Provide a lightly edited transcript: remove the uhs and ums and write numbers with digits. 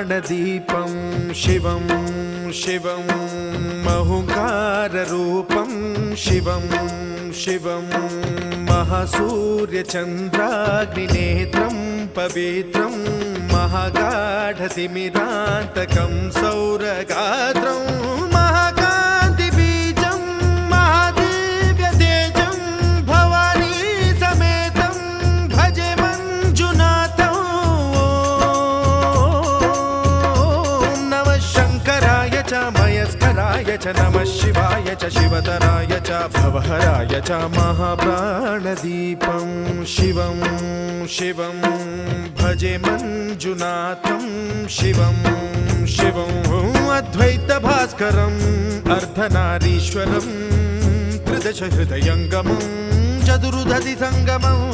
महाप्राणदीपं शिवं शिवं महुकाररूपं शिवं शिवं महासूर्यचन्द्राग्निनेत्रं पवित्रं महागाढतिमिरान्तकं सौरगात्रं महाकान्तिबीजं महादिव्यतेजं भवानी समेतं भजे मञ्जुनाथं। ॐ नमः शङ्कराय च मयस्कराय च नमः शिवाय च शिवतराय च भवहराय च महाप्राणदीपं शिवं शिवं भजे मञ्जुनाथं शिवं शिवं अद्वैतभास्करम् अर्धनारीश्वरं त्रिदश हृदयङ्गमं चतुर्दधि सङ्गमम्